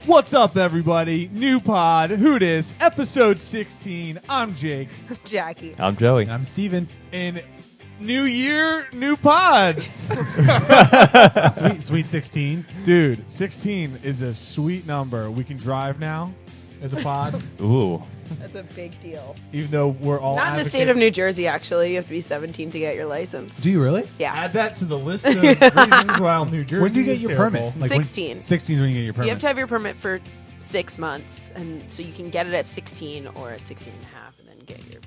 What's up, everybody? New pod, who dis, episode 16. I'm Jake. Jackie. I'm Joey. I'm Steven. And new year, new pod. Sweet 16. Dude, 16 is a sweet number. We can drive now as a pod, Ooh. That's a big deal. even though we're all Not in the state of New Jersey, actually. You have to be 17 to get your license. Do you really? Yeah. Add that to the list of reasons why New Jersey When do you get is your terrible. permit? 16. 16 is when you get your permit. You have to have your permit for 6 months, and so you can get it at 16 or at 16 and a half, and then get your...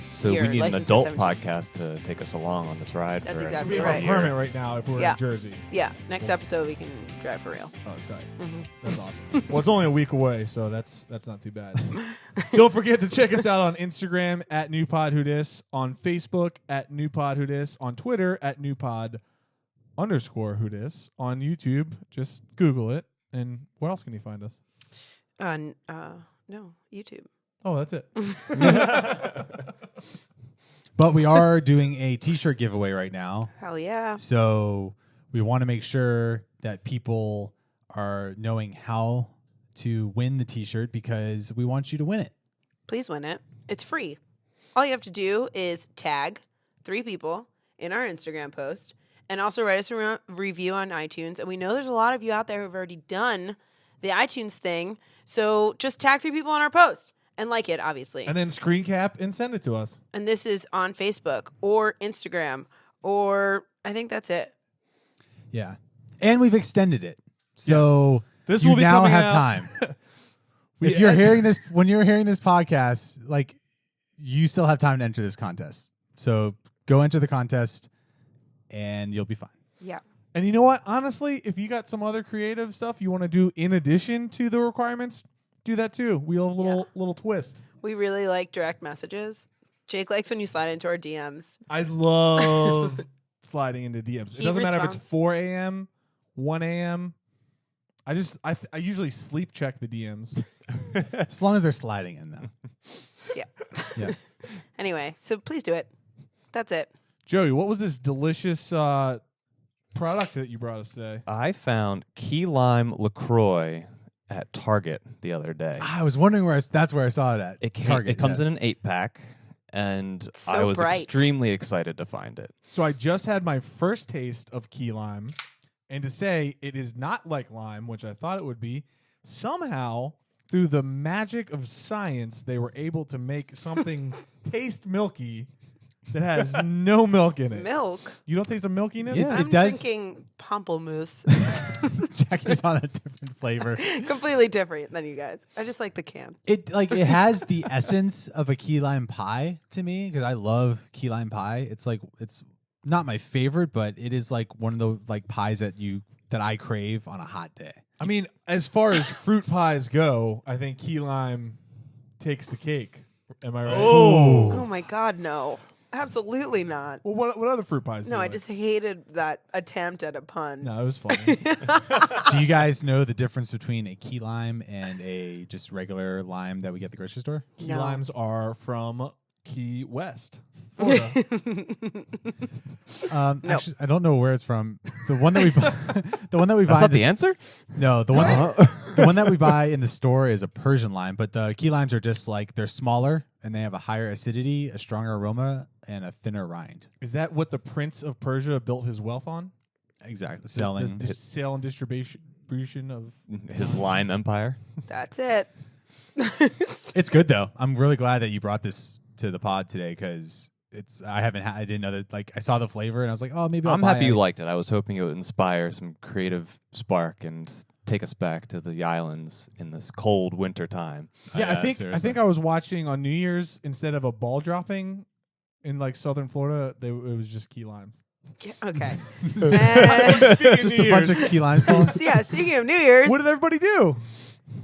So Your we need an license is adult 17. podcast to take us along on this ride. That's for exactly We have right. a permit right now if we're Yeah. in Jersey. Yeah, next episode we can drive for real. Oh, exciting. Mm-hmm. That's awesome. Well, it's only a week away, so that's not too bad. Don't forget to check us out on Instagram at NewPodWhoDis, on Facebook at NewPodWhoDis, on Twitter at NewPod_Whodis, on YouTube. Just Google it. And where else can you find us? No, YouTube. Oh, that's it. But we are doing a t-shirt giveaway right now. Hell yeah. So we want to make sure that people are knowing how to win the t-shirt because we want you to win it. Please win it. It's free. All you have to do is tag 3 people in our Instagram post and also write us a review on iTunes. And we know there's a lot of you out there who've already done the iTunes thing. So just tag 3 people on our post and like it, obviously. And then screen cap and send it to us. And this is on Facebook or Instagram or I think that's it. Yeah. And we've extended it. So This you will be now coming have out- time. If you're hearing this, when you're hearing this podcast, like you still have time to enter this contest. So go enter the contest and you'll be fine. Yeah. And you know what? Honestly, if you got some other creative stuff you want to do in addition to the requirements, do that too. We'll have a little twist. We really like direct messages. Jake likes when you slide into our DMs. I love sliding into DMs. It He doesn't matter if it's responds. 4 a.m., 1 a.m. I usually sleep check the DMs. As long as they're sliding in though. Yeah. Yeah. Anyway, so please do it. That's it. Joey, what was this delicious product that you brought us today? I found key lime LaCroix at Target the other day. I was wondering that's where I saw it at. Target. It comes yeah. in an 8-pack, and So I was bright. extremely excited to find it. So I just had my first taste of key lime, and to say it is not like lime, which I thought it would be, somehow through the magic of science, they were able to make something taste milky that has no milk in it. Milk. You don't taste the milkiness? Yeah. I'm It does- drinking pamplemousse. Jackie's on a different flavor. Completely different than you guys. I just like the can. It has the essence of a key lime pie to me because I love key lime pie. It's not my favorite, but it is like one of the like pies that I crave on a hot day. I mean, as far as fruit pies go, I think key lime takes the cake. Am I right? Oh my God, no. Absolutely not. Well, what other fruit pies do No, you I like? just hated that attempt at a pun. No, it was funny. Do you guys know the difference between a key lime and a just regular lime that we get at the grocery store? Key No. limes are from Key West, Florida. Actually, I don't know where it's from. The one that we the one that we buy. That's not in the answer? No, the one that we buy in the store is a Persian lime, but the key limes are just like they're smaller and they have a higher acidity, a stronger aroma, and a thinner rind. Is that what the Prince of Persia built his wealth on? Exactly. The sale and distribution of... His lime empire. That's it. It's good though. I'm really glad that you brought this to the pod today because I didn't know that. Like I saw the flavor and I was like, oh, maybe I'm buy happy it. you liked it. I was hoping it would inspire some creative spark and take us back to the islands in this cold winter time. Yeah, I think seriously. I was watching on New Year's, instead of a ball dropping in like southern Florida, it was just key limes. Okay. just a bunch of key limes falling. Yeah, speaking of New Year's, What did everybody do?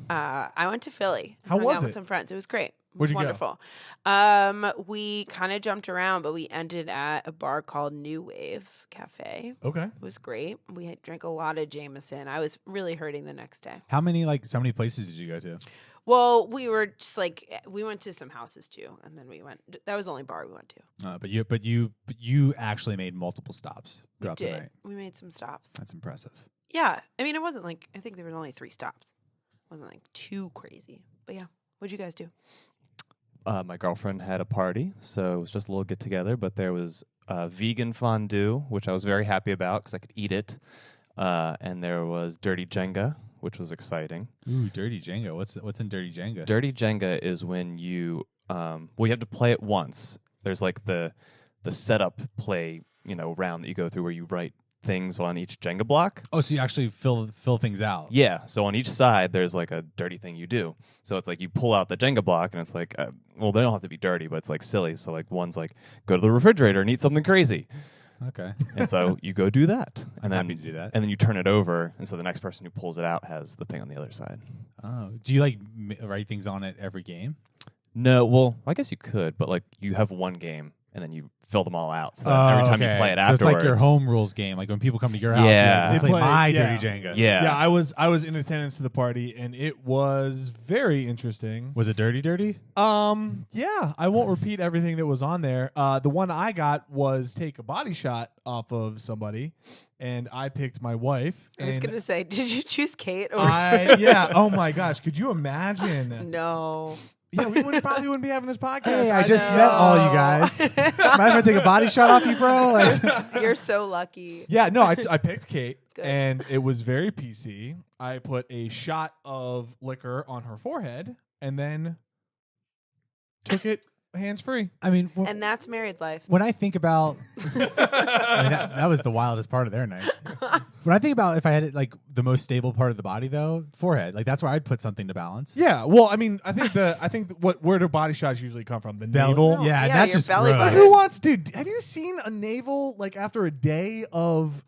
I went to Philly. How Hung was out with it? some friends. It was great. It Where'd was you go? wonderful. We kind of jumped around, but we ended at a bar called New Wave Cafe. Okay. It was great. We drank a lot of Jameson. I was really hurting the next day. How many places did you go to? Well, we were just like, we went to some houses too, and then we went. That was the only bar we went to. But you actually made multiple stops We throughout the did. night. We made some stops. That's impressive. Yeah, I mean, it wasn't like I think there were only 3 stops. wasn't like too crazy. But yeah, what'd you guys do? My girlfriend had a party, so it was just a little get together. But there was vegan fondue, which I was very happy about because I could eat it. And there was Dirty Jenga, which was exciting. Ooh, Dirty Jenga. What's in Dirty Jenga? Dirty Jenga is when you you have to play it once. There's like the setup play, round that you go through where you write things on each Jenga block. Oh, so you actually fill things out. Yeah. So on each side, there's like a dirty thing you do. So it's like you pull out the Jenga block, and it's like, well, they don't have to be dirty, but it's like silly. So like one's like, go to the refrigerator and eat something crazy. Okay. And so you go do that. I'm And then happy to do that. And then you turn it over, and so the next person who pulls it out has the thing on the other side. Oh, do you like write things on it every game? No, well, I guess you could, but like you have one game, and then you fill them all out. So that every time you play it so afterwards, it's like your home rules game. Like when people come to your house, Yeah. they They play play- my yeah. Dirty Jenga. Yeah. Yeah, I was in attendance to the party, and it was very interesting. Was it dirty? Yeah, I won't repeat everything that was on there. The one I got was take a body shot off of somebody, and I picked my wife. I was and gonna say, did you choose Kate or yeah. Oh my gosh, could you imagine? no? Yeah, we probably wouldn't be having this podcast. Hey, I just know. met all you guys. Mind if I take a body shot off you, bro? Like, You're so lucky. Yeah, no, I picked Kate, Good. and it was very PC. I put a shot of liquor on her forehead, and then took it hands free. I mean, And that's married life. when I think about, I mean, that was the wildest part of their night. When I think about if I had it like the most stable part of the body, though, forehead, like that's where I'd put something to balance. Yeah, well, I mean, I think where do body shots usually come from? The Belly- navel. No, yeah, yeah, that's your just belly gross. But button. who wants, dude? Have you seen a navel like after a day of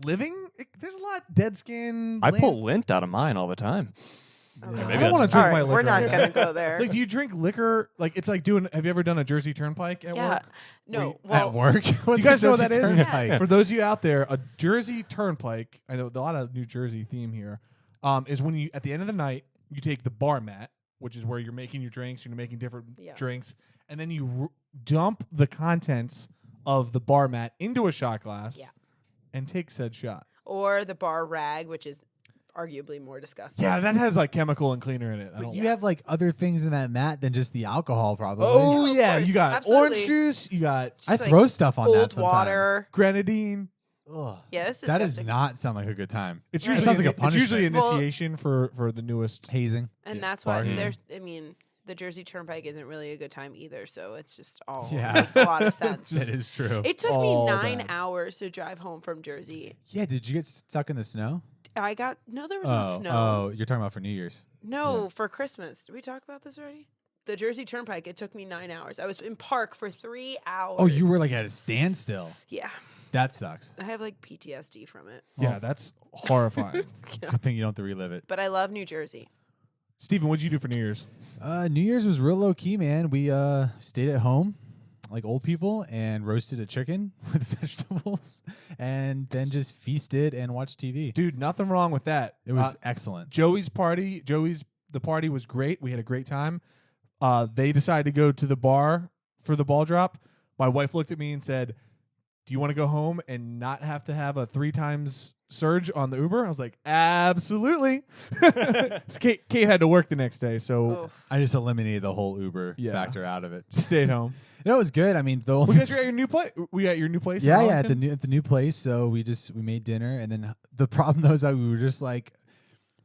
living? There's a lot dead skin. I lint. pull lint out of mine all the time. Okay. maybe I don't want that's to drink All my right, liquor. we're not like gonna that. go there. It's like, do you drink liquor? Like it's like doing. Have you ever done a Jersey Turnpike at yeah. work? No. Wait, Well, At work, You guys know what that is? Turnpike? For those of you out there, a Jersey Turnpike, I know a lot of New Jersey theme here, is when you, at the end of the night, you take the bar mat, which is where you're making your drinks, you're making different Yeah. drinks, and then you dump the contents of the bar mat into a shot glass Yeah. and take said shot. or the bar rag, which is arguably more disgusting. Yeah, that has like chemical and cleaner in it. I But don't you have like other things in that mat than just the alcohol, probably. Oh, of yeah, course. you got Absolutely. orange juice, you got I like throw stuff on that Cold sometimes. water. grenadine. Ugh. Yeah, that's That does disgusting. not sound like a good time. It's That usually sounds like a it's usually punishment. initiation for the newest. Hazing. And Yeah, that's why bar. there's. I mean, the Jersey Turnpike isn't really a good time either. So it's just all Yeah. makes a lot of sense. That is true. It took me all 9 bad. hours to drive home from Jersey. Yeah, did you get stuck in the snow? I got there was no snow. Oh, you're talking about for New Year's. No, for Christmas. Did we talk about this already? The Jersey Turnpike. It took me 9 hours. I was in park for 3 hours. Oh, you were like at a standstill. Yeah, That sucks. I have like PTSD from it. Yeah, that's horrifying. Good thing you don't have to relive it. But I love New Jersey. Steven, what'd you do for New Year's? New Year's was real low key, man. We stayed at home like old people and roasted a chicken with vegetables and then just feasted and watched TV. Dude, nothing wrong with that. It was excellent. The party was great. We had a great time. They decided to go to the bar for the ball drop. My wife looked at me and said, "Do you want to go home and not have to have a 3 times surge on the Uber?" I was like, "Absolutely." Kate had to work the next day, so Oof. I just eliminated the whole Uber Yeah. factor out of it. just stayed home. It was good. I mean, the Well, only you guys are at your new place. We at your new place. in yeah, at Arlington? the new place. So we made dinner, and then the problem though is that we were just like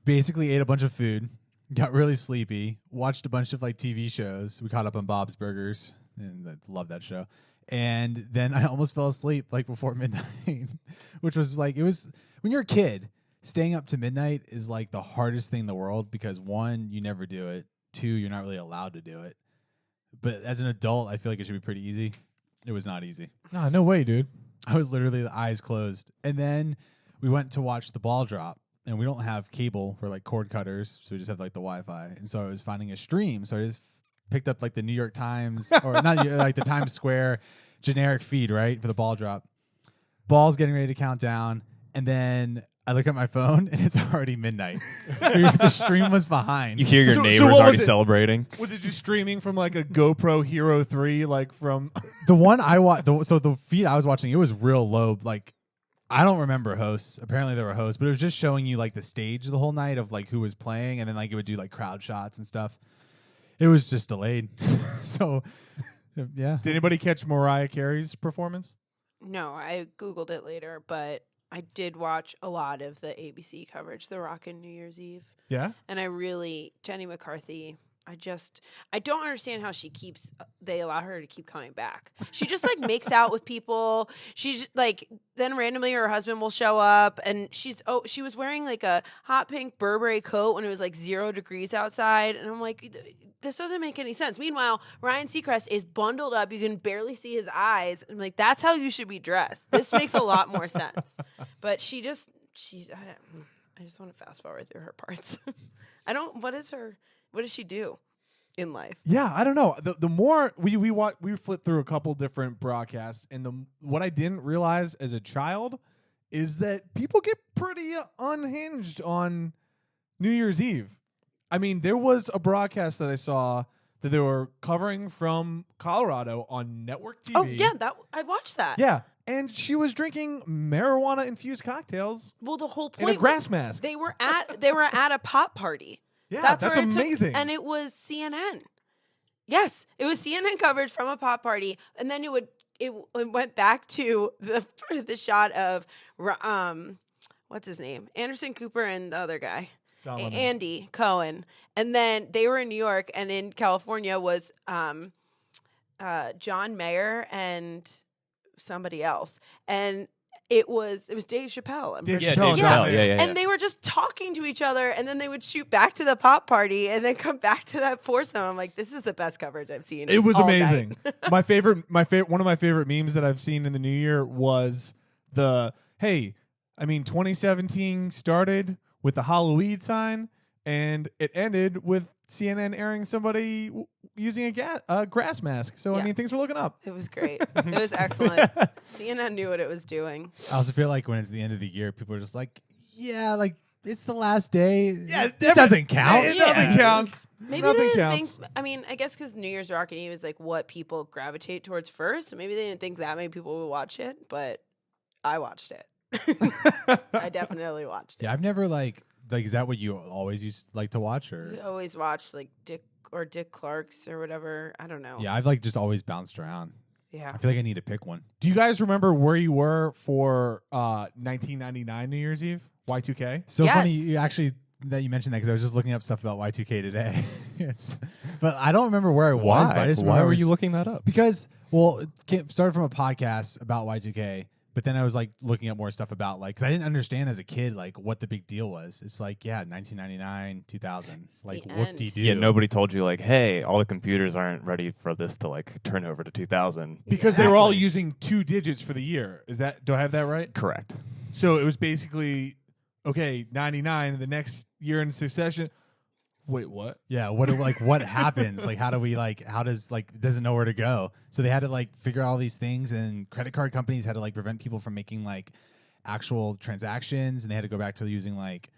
basically ate a bunch of food, got really sleepy, watched a bunch of like TV shows. We caught up on Bob's Burgers, and I love that show. And then I almost fell asleep like before midnight, which was like, it was when you're a kid, staying up to midnight is like the hardest thing in the world because 1, you never do it. 2, you're not really allowed to do it. But as an adult, I feel like it should be pretty easy. It was not easy. Nah, no way, dude. I was literally the eyes closed. And then we went to watch the ball drop. And we don't have cable for like cord cutters, so we just have like the Wi-Fi. And so I was finding a stream. So I just picked up like the New York Times or not like the Times Square generic feed, right, for the ball drop. Ball's getting ready to count down. And then I look at my phone and it's already midnight. The stream was behind. You hear your So neighbors what already was it? celebrating. Was it just streaming from like a GoPro Hero 3, like from? The one I watched, so the feed I was watching, it was real low, like I don't remember hosts. Apparently there were hosts, but it was just showing you like the stage the whole night of like who was playing, and then like it would do like crowd shots and stuff. It was just delayed. So yeah. Did anybody catch Mariah Carey's performance? No, I Googled it later, but I did watch a lot of the ABC coverage, the Rockin' New Year's Eve. Yeah. And Jenny McCarthy, I don't understand how they allow her to keep coming back. She just like makes out with people. She's like, then randomly her husband will show up, and she was wearing like a hot pink Burberry coat when it was like 0 degrees outside. And I'm like, this doesn't make any sense. Meanwhile, Ryan Seacrest is bundled up. You can barely see his eyes. I'm like, that's how you should be dressed. This makes a lot more sense. But I just want to fast forward through her parts. What does she do in life? Yeah, I don't know. The more we flipped through a couple different broadcasts, and what I didn't realize as a child is that people get pretty unhinged on New Year's Eve. I mean, there was a broadcast that I saw that they were covering from Colorado on network TV. Oh yeah, I watched that. Yeah, and she was drinking marijuana-infused cocktails. Well, the whole in point a grass mask. They were at a pop party. Yeah, that's where it amazing. And it was CNN. Yes, it was CNN coverage from a pop party, and then it went back to the shot of what's his name, Anderson Cooper and the other guy, Andy Cohen, and then they were in New York, and in California was John Mayer and somebody else, and it was Dave Chappelle. Dave Chappelle. Yeah. And they were just talking to each other, and then they would shoot back to the pop party, and then come back to that foursome. I'm like, this is the best coverage I've seen. It was all amazing. night. One of my favorite memes that I've seen in the new year was 2017 started with the Halloween sign, and it ended with CNN airing somebody using a grass mask. So, I Yeah. mean, things were looking up. It was great. It was excellent. CNN knew what it was doing. I also feel like when it's the end of the year, people are just like, yeah, like it's the last day. Yeah, it doesn't count. Nothing counts. Maybe Nothing they didn't counts. think. I mean, I guess because New Year's Rockin' Eve is like what people gravitate towards first. So maybe they didn't think that many people would watch it, but I watched it. I definitely watched it. Yeah, I've never like is that what you always used like to watch, I or? always watched like Dick Clark's or whatever. I don't know. Yeah, I've like just always bounced around. Yeah. I feel like I need to pick one. Do you guys remember where you were for 1999 New Year's Eve? Y2K? So Yes. funny you actually that you mentioned that because I was just looking up stuff about Y2K today. But I don't remember where I was. But I just Why remember were you looking that up? Because it started from a podcast about Y2K, but then I was like looking up more stuff about like because I didn't understand as a kid like what the big deal was. It's like 1999, 2000, like the whoop de end. doo. Yeah, nobody told you like, hey, all the computers aren't ready for this to like turn over to 2000. Because they were all using 2 digits for the year. Do I have that right? Correct. So it was basically, 99, the next year in succession. Wait, what? Yeah, what happens? Like how does doesn't know where to go? So they had to like figure out all these things, and credit card companies had to like prevent people from making like actual transactions, and they had to go back to using like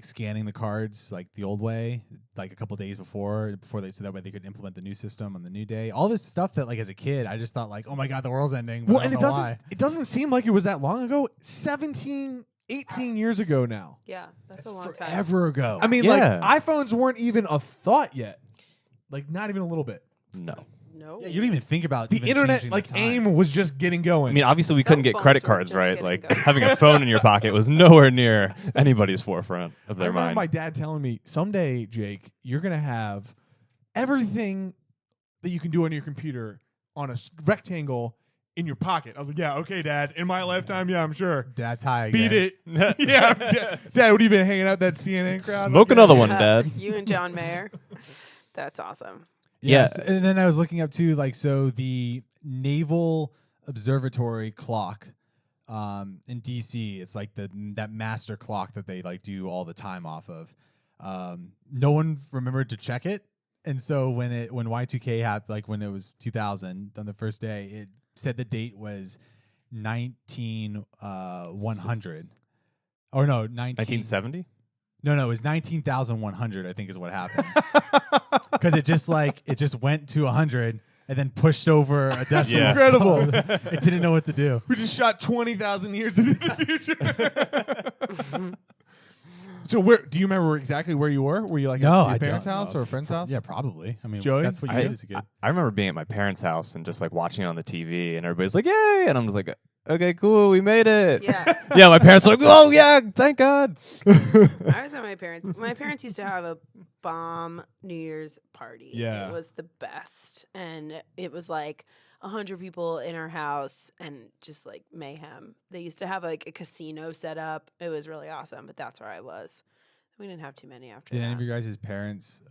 scanning the cards like the old way, like a couple days before they so that way they could implement the new system on the new day. All this stuff that like as a kid I just thought like, oh my god, the world's ending. But Well, I and don't know why. it doesn't seem like it was that long ago. 18 years ago now. Yeah, that's a long time. Forever ago. I mean, Yeah. like iPhones weren't even a thought yet. Like not even a little bit. No. No. yeah, you don't even think about The even internet, changing the like time. AIM, was just getting going. I mean, obviously we Cell couldn't get phones credit were cards, just right? getting Like going. having a phone in your pocket was nowhere near anybody's forefront of I their remember mind. my dad telling me, someday, Jake, you're gonna have everything that you can do on your computer on a rectangle in your pocket. I was like, yeah, okay, Dad. In my lifetime, yeah, I'm sure. Dad's high again. Beat it. Yeah, Dad, what have you been hanging out that CNN crowd? Smoke Like, another yeah. one, Dad. You and John Mayer. That's awesome. Yes, and then I was looking up too, like so the Naval Observatory clock in DC. It's like that master clock that they like do all the time off of. No one remembered to check it, and so when Y2K happened, like when it was 2000 on the first day, it said the date was 100. Or no, 1970? No, it was 19,100. I think is what happened because it just went to 100, and then pushed over a decimal. Yeah. Incredible. It didn't know what to do. We just shot 20,000 years into the future. So where do you remember exactly where you were? Were you like No, at your I parents' don't house know. or a friend's house? Yeah, probably. I mean, Joey? that's what you did as a kid. I remember being at my parents' house and just like watching it on the TV, and everybody's like, "Yay!" and I'm just like, "Okay, cool, we made it." Yeah. Yeah, my parents were like, "Oh yeah, thank God." I was at my parents. My parents used to have a bomb New Year's party. Yeah. It was the best. And it was like 100 people in our house and just like mayhem. They used to have like a casino set up. It was really awesome, but that's where I was. We didn't have too many after Did that. any of your guys' parents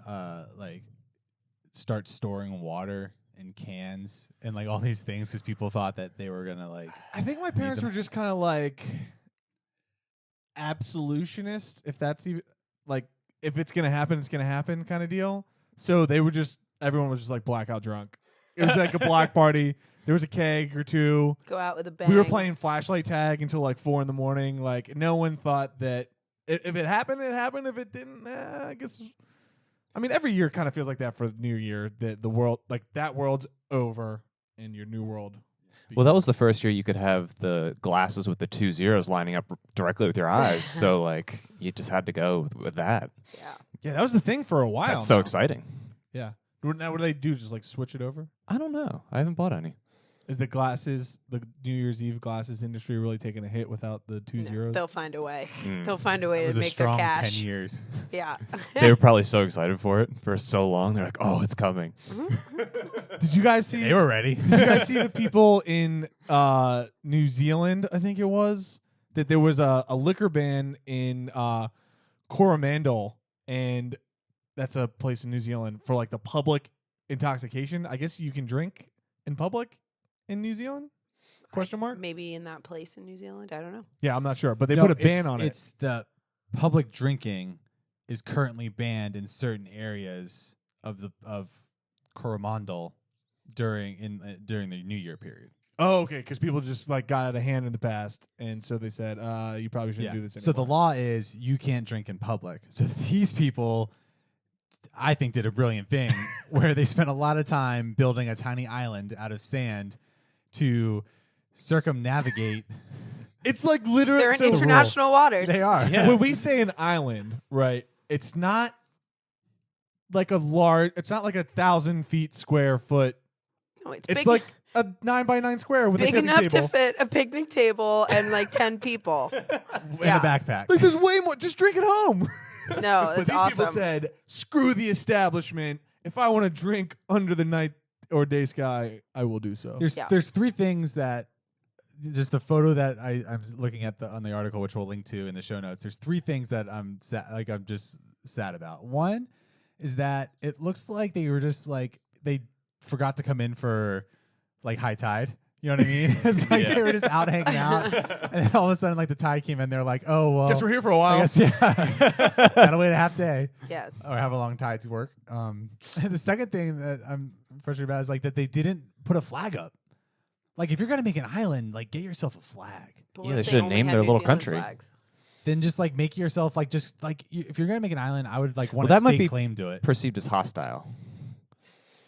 like start storing water in cans and like all these things because people thought that they were gonna like? I think my parents them. were just kind of like absolutionists, if that's even like if it's gonna happen, it's gonna happen kind of deal. So they were just everyone was just like blackout drunk. It was like a block party. There was a keg or two. Go out with a bang. We were playing flashlight tag until like 4 a.m. Like no one thought that if it happened, it happened. If it didn't, I guess. I mean, every year kind of feels like that for New Year. That the world, like that world's over, and your new world. Well, that was the first year you could have the glasses with the 2 zeros lining up directly with your eyes. So like you just had to go with that. Yeah. Yeah, that was the thing for a while. That's so now. exciting. Yeah. Now, what do they do? Just like switch it over? I don't know. I haven't bought any. Is the glasses, the New Year's Eve glasses industry really taking a hit without the 2 No, zeros? they'll find a way. Mm. They'll find a way It was to a make their strong cash. 10 years. Yeah. They were probably so excited for it for so long. They're like, "Oh, it's coming." Did you guys see? They were ready. Did you guys see the people in New Zealand? I think it was that there was a liquor ban in Coromandel, and that's a place in New Zealand for like the public intoxication. I guess you can drink in public in New Zealand? Question mark? Maybe in that place in New Zealand. I don't know. Yeah, I'm not sure, but they No, put a ban on it. It's the public drinking is currently banned in certain areas of Coromandel during the New Year period. Oh, okay, because people just like got out of hand in the past, and so they said, you probably shouldn't do this anymore. So the law is you can't drink in public. So these people, I think, did a brilliant thing where they spent a lot of time building a tiny island out of sand to circumnavigate. It's like literally They're in international waters. They are. When we say an island, right? It's not like a large. It's not like 1,000 feet square foot. No, it's It's big, like a 9x9 square with big a picnic enough table. to fit a picnic table and like 10 people. in Yeah. a backpack. Like there's way more. Just drink at home. No, But it's these people awesome. said, "Screw the establishment. If I want to drink under the night or day sky, I will do so." There's three things that just the photo that I'm looking at on the article, which we'll link to in the show notes. There's three things that I'm just sad about. One is that it looks like they were just like they forgot to come in for like high tide. You know what I mean? It's like they were just out hanging out, and then all of a sudden, like the tide came in. They're like, "Oh well, Guess we're here for a while. I guess yeah, gotta wait a half day Yes. or have a long tide to work." And the second thing that I'm frustrated about is like that they didn't put a flag up. Like if you're gonna make an island, like get yourself a flag. But Yeah, what they if should've only named had their New little Zealand country. flags? Then just like make yourself like just like if you're gonna make an island, I would like want Well, to that might stake be claim to it. Perceived as hostile.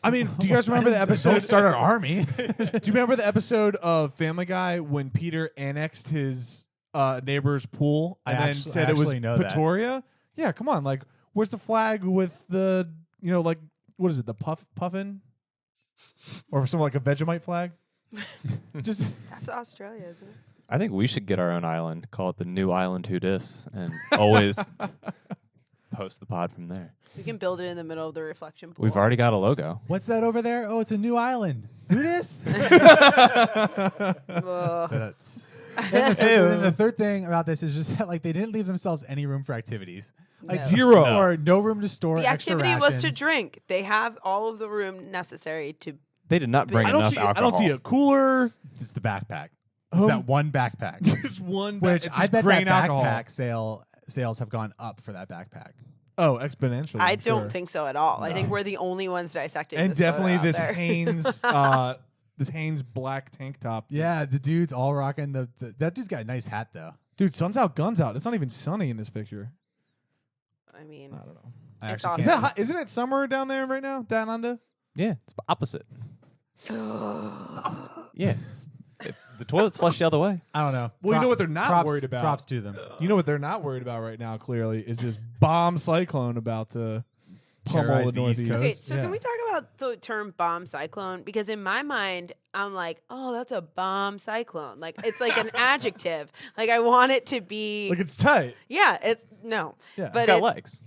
I mean, do you guys remember the episode? Don't start an army. Do you remember the episode of Family Guy when Peter annexed his neighbor's pool and then said it was actually know that. Pretoria? Yeah, come on. Like, where's the flag with the, like, what is it, the puffin? Or something like a Vegemite flag? Just That's Australia, isn't it? I think we should get our own island, call it the New Island Who Dis, and always post the pod from there. We can build it in the middle of the reflection pool. We've already got a logo. What's that over there? Oh, it's a new island. Do this. Ugh. That's then the third thing about this is just that, like they didn't leave themselves any room for activities. Like No. zero. No. or no room to store The extra activity was to rations. drink. They have all of the room necessary to. They did not bring I don't enough see. alcohol. I don't see a cooler. It's the backpack. It's Home- that one backpack. Just one. Which it's I just bet that grain alcohol. backpack sales have gone up for that backpack. Oh, exponentially. I I'm don't sure. think so at all. I think we're the only ones dissecting. And this photo definitely out this there. Hanes, this Hanes black tank top. Yeah, the dude's all rocking that dude's got a nice hat though. Dude, sun's out, guns out. It's not even sunny in this picture. I mean, I don't know. I It's actually awesome. Is can't that hot? Isn't it summer down there right now, down under? Yeah, it's opposite. Yeah. If the toilet's flushed the other way. I don't know. Well, you know what they're not props, worried about? Props to them. You know what they're not worried about right now, clearly, is this bomb cyclone about to pummel Terrorize the the East Northeast. Coast. Okay, so Yeah. can we talk about the term bomb cyclone? Because in my mind, I'm like, oh, that's a bomb cyclone. Like it's like an adjective. Like I want it to be. Like it's tight. Yeah, it's no. Yeah. but It's got legs.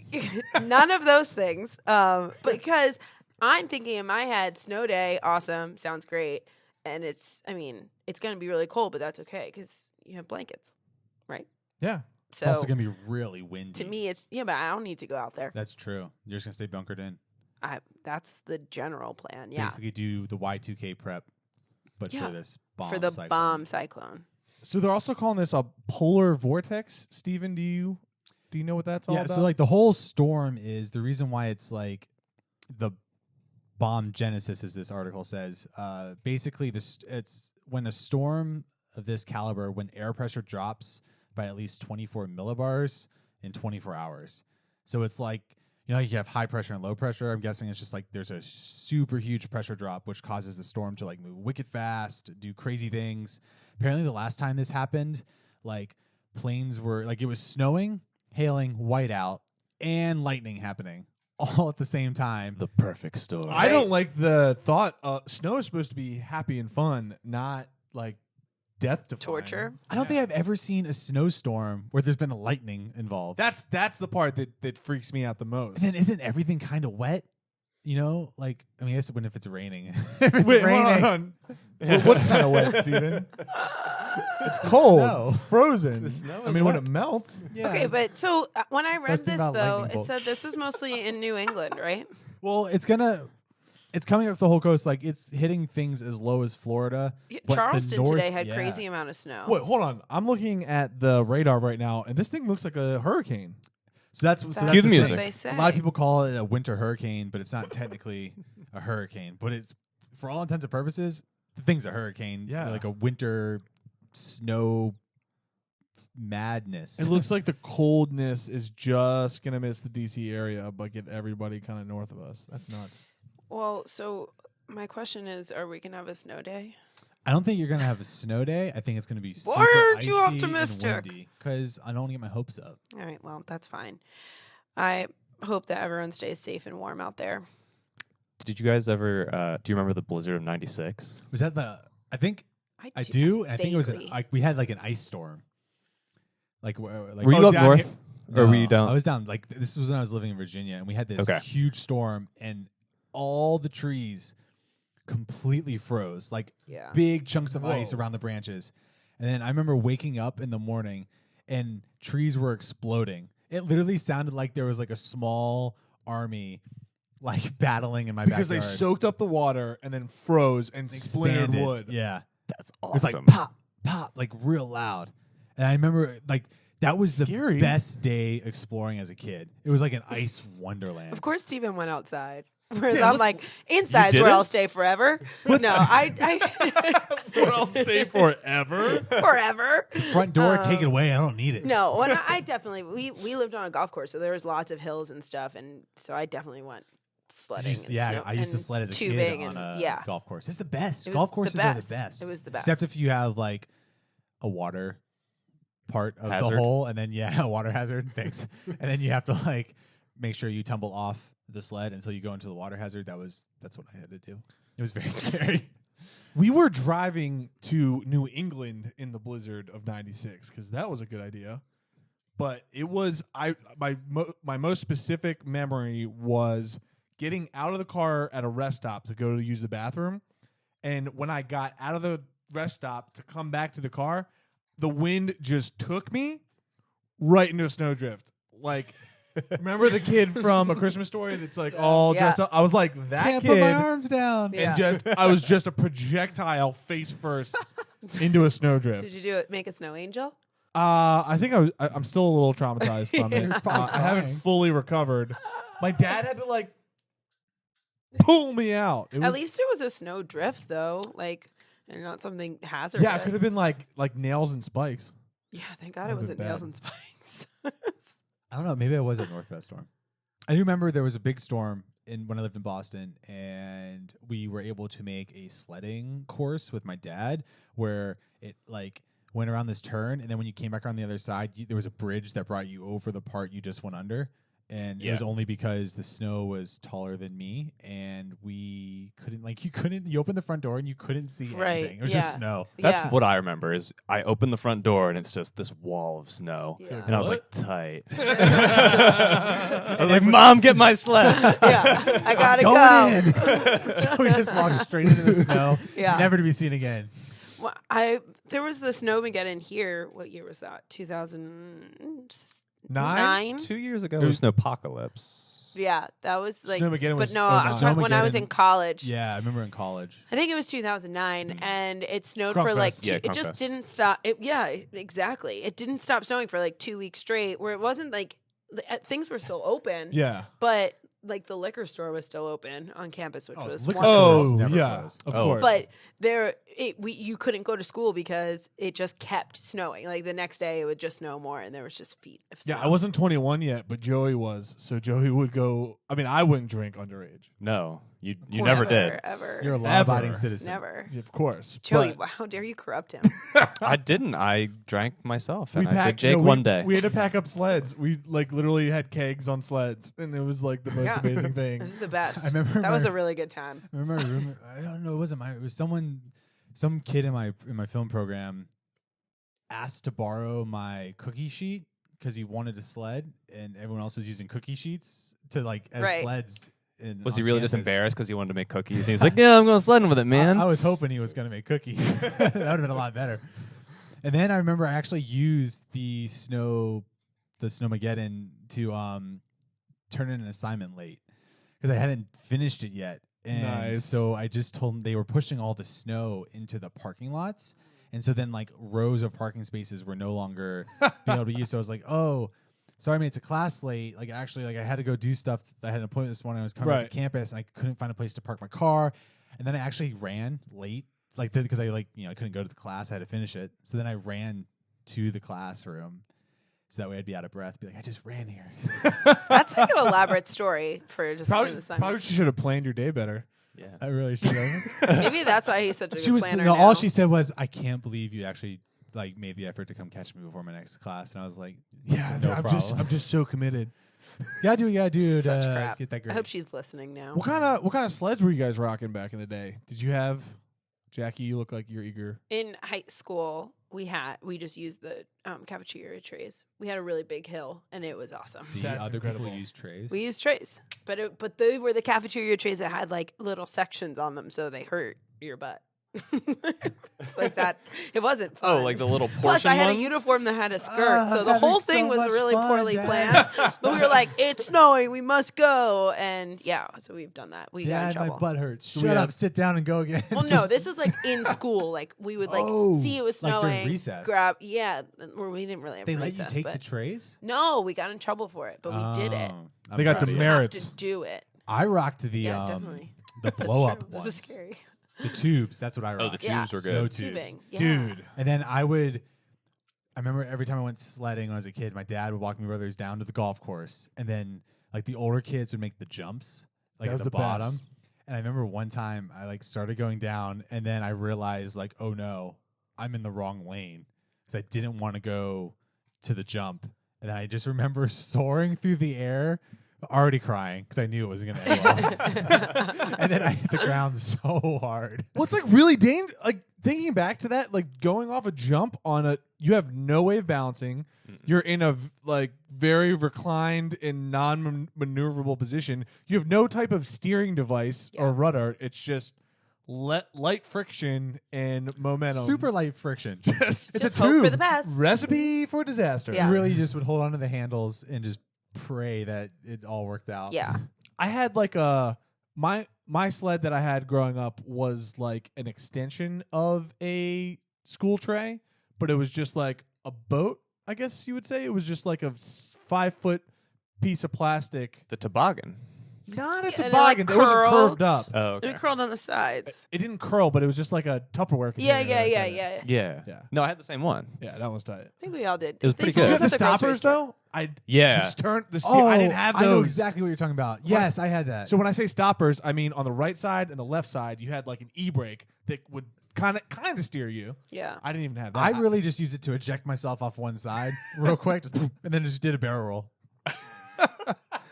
none of those things. Because I'm thinking in my head, snow day, awesome, sounds great, and it's going to be really cold, but that's okay because you have blankets, right? Yeah. It's So also gonna be really windy. to me, it's but I don't need to go out there. That's true. You're just gonna stay bunkered in. That's the general plan. Yeah, Basically, do the Y2K prep, but Yeah, for this bomb for the cyclone. bomb cyclone. So they're also calling this a polar vortex. Steven, do you know what that's all Yeah, about? so like the whole storm is the reason why it's like the bomb genesis, as this article says. Basically, it's when a storm of this caliber, when air pressure drops by at least 24 millibars in 24 hours. So it's like, you have high pressure and low pressure. I'm guessing it's just like there's a super huge pressure drop, which causes the storm to like move wicked fast, do crazy things. Apparently, the last time this happened, like planes were like it was snowing, hailing, whiteout, and lightning happening all at the same time. The perfect storm. I don't like the thought. Snow is supposed to be happy and fun, not like death defying. Torture. I don't think I've ever seen a snowstorm where there's been a lightning involved. That's the part that freaks me out the most. And then isn't everything kind of wet? Like I guess if it's raining. If it's Wait, raining, hold on. What's kind of wet, Steven? It's cold, snow. frozen. The snow I is mean, when wet. it melts. yeah. Okay, but so when I read Best thing this about though, lightning it bolt. said this was mostly in New England, right? Well, it's coming up the whole coast. Like it's hitting things as low as Florida. Yeah, but the Charleston north- today had yeah. crazy amount of snow. Wait, hold on. I'm looking at the radar right now, and this thing looks like a hurricane. So that's Cue the the thing. music. They say. A lot of people call it a winter hurricane, but it's not technically a hurricane. But it's, for all intents and purposes, the thing's a hurricane. Yeah. Like a winter snow madness. It looks like the coldness is just gonna miss the DC area, but get everybody kind of north of us. That's nuts. Well, so my question is, are we gonna have a snow day? I don't think you're gonna have a snow day. I think it's gonna be super aren't you icy optimistic? Because I don't want to get my hopes up. All right, well, that's fine. I hope that everyone stays safe and warm out there. Did you guys ever? Do you remember the blizzard of '96? Was that the? I think I do. do. And I think it was vaguely. we had like an ice storm. Like Were you up down north, here? or were you down? I was down. Like this was when I was living in Virginia, and we had this Okay. huge storm, and all the trees completely froze. Like Yeah. big chunks of ice Whoa. around the branches. And then I remember waking up in the morning, and trees were exploding. It literally sounded like there was like a small army, like battling in my Because they backyard. soaked up the water and then froze and splintered Expanded. wood. Yeah. That's It was awesome. like pop, pop, like real loud. And I remember like that was Scary. the best day exploring as a kid. It was like an ice wonderland. Of course, Steven went outside. Whereas Yeah, I'm like, inside's did where it? I'll stay forever. No, I Where I'll stay forever. forever. Front door, take it away. I don't need it. No, when I definitely we lived on a golf course, so there was lots of hills and stuff, and so I definitely went sledding. and Yeah, snow- I used to and sled as a tubing kid on and a yeah, golf course. It's the best. It was Golf the courses best. are the best. It was the best. Except if you have like a water part of the Hazard. hole, and then a water hazard. Thanks. And then you have to like make sure you tumble off the sled until you go into the water hazard. That's what I had to do. It was very scary. We were driving to New England in the blizzard of '96 because that was a good idea. But it was my most specific memory was getting out of the car at a rest stop to go to use the bathroom, and when I got out of the rest stop to come back to the car, the wind just took me right into a snowdrift. Like, remember the kid from A Christmas Story that's like all Yeah. dressed up? I was like that Can't kid. put my arms down. Yeah. And I was just a projectile face first into a snowdrift. Did you do it? Make a snow angel? I think I'm still a little traumatized from it. You're probably I haven't crying. fully recovered. My dad had to like pull me out. It At was- least it was a snow drift, though, like, and not something hazardous. yeah, it could have been like nails and spikes. Yeah, thank God it Would've wasn't been nails bad. and spikes. I don't know. Maybe I was at Northwest Storm. I do remember there was a big storm when I lived in Boston, and we were able to make a sledding course with my dad where it like went around this turn, and then when you came back on the other side, there was a bridge that brought you over the part you just went under. And it was only because the snow was taller than me, and we couldn't, you opened the front door and you couldn't see anything. It was just snow. That's what I remember is I opened the front door and it's just this wall of snow. Yeah. And I was like, tight. I was like, Mom, get my sled. Yeah, I gotta go. So we just walked straight into the snow, Yeah. never to be seen again. Well, there was the Snowmageddon here. What year was that? 2009. 2 years ago, it was Snowpocalypse. Yeah, that was like. Snowmageddon was but no, I'm talking when I was in college. Yeah, I remember in college. I think it was 2009, and it snowed Crunk for like Fest. Yeah, it just Crunk Fest. didn't stop. Exactly. It didn't stop snowing for like 2 weeks straight. Where it wasn't like things were still open. Yeah. But like the liquor store was still open on campus, which was liquor wonderful. stores Oh, never yeah. closed. Of Oh. course. But you couldn't go to school because it just kept snowing. Like the next day, it would just snow more, and there was just feet of snow. yeah, I wasn't 21 yet, but Joey was. So Joey would go. I mean, I wouldn't drink underage. No, you Of course, never did. Ever. You're a law-abiding Never. citizen. Never. Yeah, of course. Joey, But how dare you corrupt him? I didn't. I drank myself, and I said, packed- Jake, no, one day. We had to pack up sleds. We like literally had kegs on sleds, and it was like the most Yeah. amazing thing. This is the best. I remember That was a really good time. I remember a roommate, I don't know, it wasn't it was some kid in my film program asked to borrow my cookie sheet because he wanted a sled, and everyone else was using cookie sheets to like as Right. sleds. Was he on really just campus. embarrassed because he wanted to make cookies? And he's like, yeah, I'm going sledding with it, man. I was hoping he was going to make cookies. That would have been a lot better. And then I remember I actually used the Snowmageddon to turn in an assignment late because I hadn't finished it yet. And Nice. so I just told them they were pushing all the snow into the parking lots. And so then like rows of parking spaces were no longer being able to use. So I was like, oh, sorry, I made it to class late. Like actually, like I had to go do stuff. I had an appointment this morning. I was coming Right. to campus and I couldn't find a place to park my car. And then I actually ran late, like because I I couldn't go to the class. I had to finish it. So then I ran to the classroom. So that way I'd be out of breath. Be like, I just ran here. That's like an elaborate story for just an assignment. Probably should have planned your day better. Yeah. I really should have. Maybe that's why he's such a She good was planner no, now. all she said was, "I can't believe you actually like made the effort to come catch me before my next class." And I was like, Yeah, no I'm problem. just so committed. gotta do what you gotta do Such to crap. get that I grade. hope she's listening now. What kind of sleds were you guys rocking back in the day? Did you have Jackie? You look like you're eager. In high school, we just used the cafeteria trays. We had a really big hill, and it was awesome. See, That's other incredible. people use trays. We used trays, but they were the cafeteria trays that had like little sections on them, so they hurt your butt. Like that. It wasn't fun. Oh, like the little portion Plus, I had ones? a uniform that had a skirt, so I'm the having whole so thing was much really fun, poorly Dad. planned. But we were like, "It's snowing, we must go," and yeah, so we've done that. We got in Dad, my trouble. butt hurts. we Shut have- up, sit down, and go again. Well, no, this was like in school. Like we would like Oh, see it was like snowing, during recess. grab or we didn't really have they let recess. you take but the trays. no, we got in trouble for it, but we did it. Oh, They got Because the you merits. have to do it. I rocked the Yeah, definitely. the That's blow up true. ones. This is scary. The tubes. That's what I rocked. Oh, the tubes Yeah. were Snow good. tubes. Tubing. Yeah. Dude. And then I remember every time I went sledding when I was a kid, my dad would walk me brothers down to the golf course, and then like the older kids would make the jumps like That at was the the bottom. best. And I remember one time I like started going down, and then I realized like, oh no, I'm in the wrong lane because I didn't want to go to the jump, and then I just remember soaring through the air. Already crying because I knew it wasn't going to end well. And then I hit the ground so hard. Well, it's like really dangerous. Like thinking back to that, like going off a jump on you have no way of balancing. You're in a like very reclined and non-maneuverable position. You have no type of steering device or rudder. It's just light friction and momentum. Super light friction. It's Just a hope tube. for the best. Recipe for disaster. Yeah. You really just would hold onto the handles and just pray that it all worked out. Yeah. I had like my sled that I had growing up was like an extension of a school tray, but it was just like a boat, I guess you would say. It was just like a 5-foot piece of plastic. The toboggan. Not a Yeah, and it, toboggan. like, It wasn't curled. curved up. Oh, And okay. it curled on the sides. It didn't curl, but it was just like a Tupperware Yeah, container. yeah, that I yeah, sat in. yeah. Yeah. Yeah. No, I had the same one. Yeah, that one's tight. I think we all did. It was They pretty sold good. Did you those have the at grocery stoppers store. though? I Yeah. just turned the steer. I didn't have those. I know exactly what you're talking about. Yes, I had that. So when I say stoppers, I mean on the right side and the left side, you had like an e-brake that would kind of steer you. Yeah. I didn't even have that. I really just used it to eject myself off one side real quick, just and then just did a barrel roll.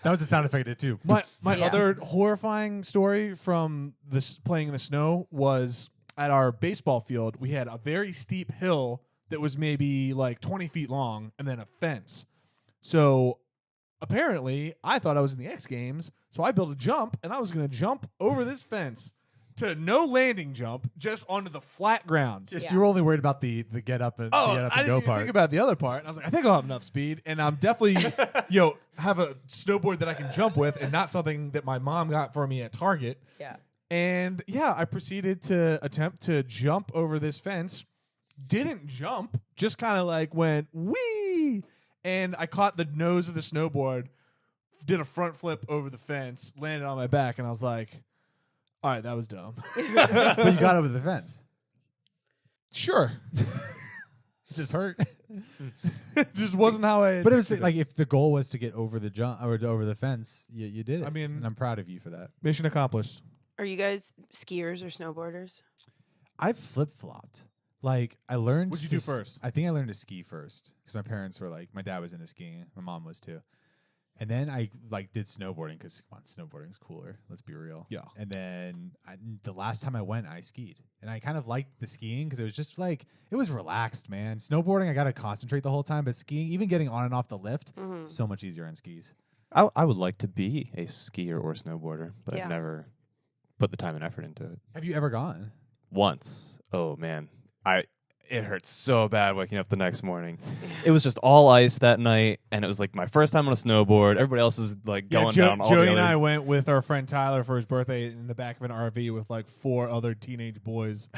That was the sound effect I did too. my Yeah. other horrifying story from this playing in the snow was at our baseball field. We had a very steep hill that was maybe like 20 feet long, and then a fence. So apparently, I thought I was in the X Games, so I built a jump, and I was going to jump over this fence to no landing jump, just onto the flat ground. Just Yeah. you were only worried about the get up and Oh, get up I and didn't go even part. think about the other part. And I was like, I think I'll have enough speed, and I'm definitely, have a snowboard that I can jump with, and not something that my mom got for me at Target. Yeah. And yeah, I proceeded to attempt to jump over this fence. Didn't jump, just kind of like went wee, and I caught the nose of the snowboard, did a front flip over the fence, landed on my back, and I was like, all right, that was dumb. But you got over the fence. Sure. It just hurt. It just wasn't how I. But it was pictured like if the goal was to get over the jump or over the fence, you did it. I mean- and I'm proud of you for that. mission accomplished. Are you guys skiers or snowboarders? I flip flopped. Like I learned. What'd you to do first? I think I learned to ski first because my parents were like, my dad was into skiing, my mom was too, and then I like did snowboarding because come on, snowboarding's cooler. Let's be real. Yeah. And then the last time I went, I skied, and I kind of liked the skiing because it was just like it was relaxed, man. Snowboarding, I got to concentrate the whole time, but skiing, even getting on and off the lift, so much easier on skis. I would like to be a skier or snowboarder, but Yeah. I've never put the time and effort into it. Have you ever gone? Once. Oh man. It hurt so bad waking up the next morning. It was just all ice that night, and it was like my first time on a snowboard. Everybody else is like going down all Joey the and other. I went with our friend Tyler for his birthday in the back of an RV with like 4 other teenage boys,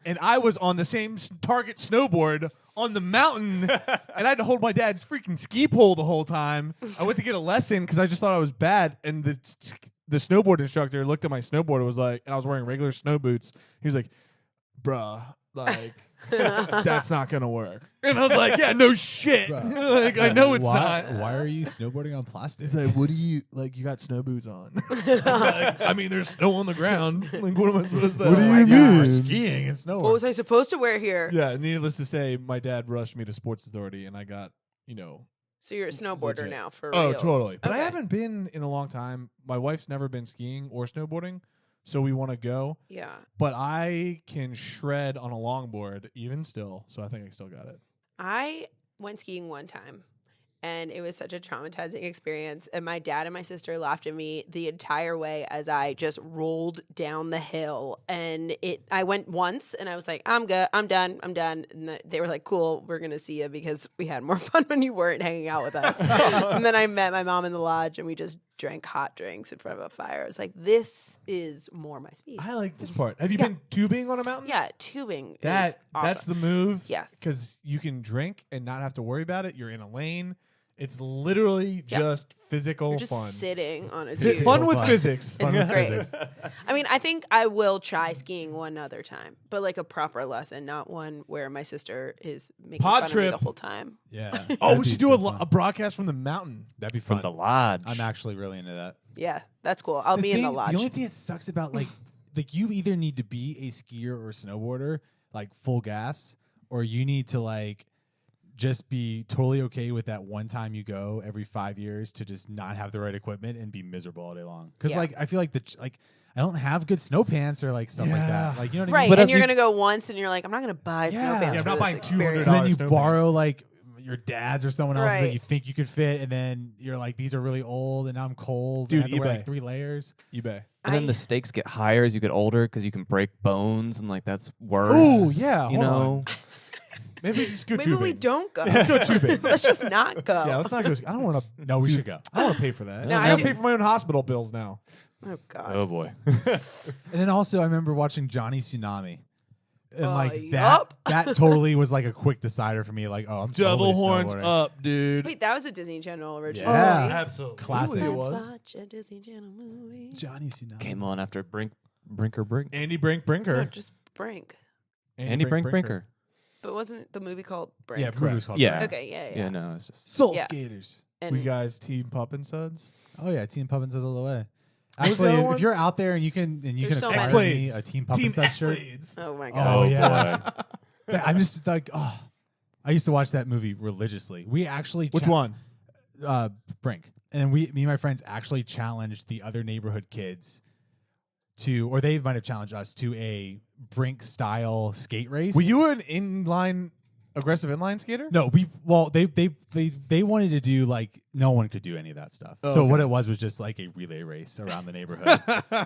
and I was on the same Target snowboard on the mountain, and I had to hold my dad's freaking ski pole the whole time. I went to get a lesson because I just thought I was bad, and the snowboard instructor looked at my snowboard and was like, and I was wearing regular snow boots. He was like, "Bruh, like." That's not gonna work. And I was like, yeah, no shit. Like, I know it's not. Why are you snowboarding on plastic? He's like, what do you like? You got snow boots on? Like, I mean, there's snow on the ground. Like, what am I supposed to? What do Oh you my mean? gosh. Skiing and snowboarding. What was I supposed to wear here? Yeah. Needless to say, my dad rushed me to Sports Authority, and I got, So you're a snowboarder legit. now for Oh, reals. totally. But I Okay. haven't been in a long time. My wife's never been skiing or snowboarding, so we want to go. Yeah. But I can shred on a longboard even still, so I think I still got it. I went skiing one time, and it was such a traumatizing experience. And my dad and my sister laughed at me the entire way as I just rolled down the hill. And I went once, and I was like, I'm good, I'm done. And they were like, cool, we're gonna see you because we had more fun when you weren't hanging out with us. And then I met my mom in the lodge, and we just drank hot drinks in front of a fire. I was like, this is more my speed. I like this part. Have you been tubing on a mountain? Yeah, tubing is That's awesome. the move. Yes. Because you can drink and not have to worry about it. You're in a lane. It's literally just physical You're just fun. sitting on a It's tube. fun with Fun. physics. It's Fun with great. physics. I mean, I think I will try skiing one other time, but like a proper lesson, not one where my sister is making Pod fun trip. of me the whole time. Yeah. Oh, That'd we be should do so fun. a broadcast from the mountain. That'd be From fun. the lodge. I'm actually really into that. Yeah, that's cool. I'll be in the lodge. The only thing that sucks about like you either need to be a skier or a snowboarder, like full gas, or you need to like just be totally okay with that one time you go every 5 years to just not have the right equipment and be miserable all day long. Because Yeah. like I feel like I don't have good snow pants or like stuff like that. Yeah. Like you know what I Right, mean? But and as you're you- gonna go once, and you're like, I'm not gonna buy snow Yeah. pants. Yeah, I'm for not this buying experience. $200 So then you snow borrow pants. like your dad's or someone else's Right. that you think you could fit, and then you're like, these are really old, and now I'm cold. and I Dude, have to wear eBay. like 3 layers. eBay. And then I- the stakes get higher as you get older because you can break bones, and like that's worse. Ooh, yeah, You hold know. Maybe we just go Maybe tubing. we don't go. Let's go tubing. Let's just not go. Yeah, let's not go. I don't want to. No, we should go. I don't want to pay for that. No, I I gotta do- pay for my own hospital bills now. Oh God. Oh boy. And then also, I remember watching Johnny Tsunami. And like yup. that totally was like a quick decider for me. Like, oh, I'm Devil totally horns snowboarding. up, dude. Wait, that was a Disney Channel original Yeah. movie. Absolutely. Classic. It Let's was. watch a Disney Channel movie. Johnny Tsunami. Came on after Brinker Brink. Andy Brinker. No, just Brink. Andy Brinker. But wasn't the movie called Brink? Yeah, movie was called Yeah. Brink. Okay, yeah. Yeah, no, it's just Soul Yeah. Skaters. And We guys team Pup and Suds. Oh yeah, Team Puppins is all the way. Who's Actually, the other if one? you're out there and you can There's so acquire many. me a Team Puppins shirt. oh my Oh, god. yeah. I'm just like, oh, I used to watch that movie religiously. We actually Which one? Brink, and me and my friends actually challenged the other neighborhood kids to, or they might have challenged us to a Brink style skate race. Were you an aggressive inline skater? No, they wanted to do like no one could do any of that stuff. Oh, so okay. what it was just like a relay race around the neighborhood.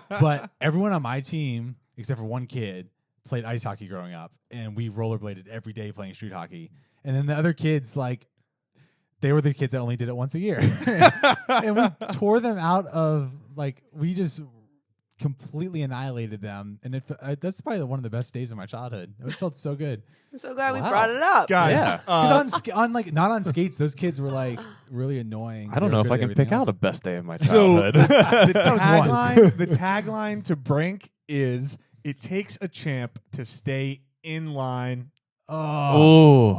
But everyone on my team, except for one kid, played ice hockey growing up, and we rollerbladed every day playing street hockey. And then the other kids, like, they were the kids that only did it once a year, and we tore them out of like we just completely annihilated them, and that's probably one of the best days of my childhood. It felt so good. I'm so glad we Wow. brought it up. Guys, Yeah. 'Cause on like not on skates, those kids were like really annoying. I don't know if I can pick out a best day of my So childhood. the was one. tagline to Brink is "It takes a champ to stay in line." Oh,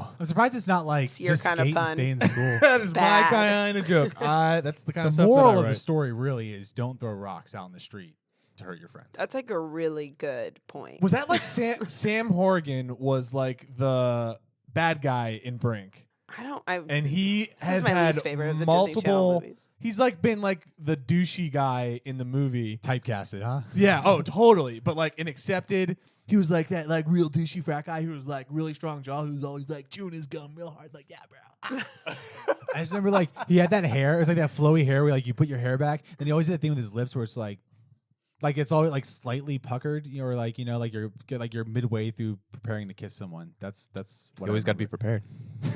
Oh, I'm surprised it's not like It's your just kinda skate and pun. stay in school. That is my Bad. kind of joke. That's the kind of The stuff moral that I of the write. story really is don't throw rocks out in the street to hurt your friends. That's like a really good point. Was that like Sam Horrigan was like the bad guy in Brink, and he this has is my had least favorite of the Disney Channel multiple. movies. He's like been like the douchey guy in the movie. Typecasted, huh? Yeah. Oh, totally. But like in Accepted, he was like that like real douchey frat guy who was like really strong jaw, who was always like chewing his gum real hard, like yeah, bro. I just remember like he had that hair. It was like that flowy hair where like you put your hair back. Then he always had that thing with his lips where it's like it's always like slightly puckered, or like you're midway through preparing to kiss someone. That's you what always got to be prepared,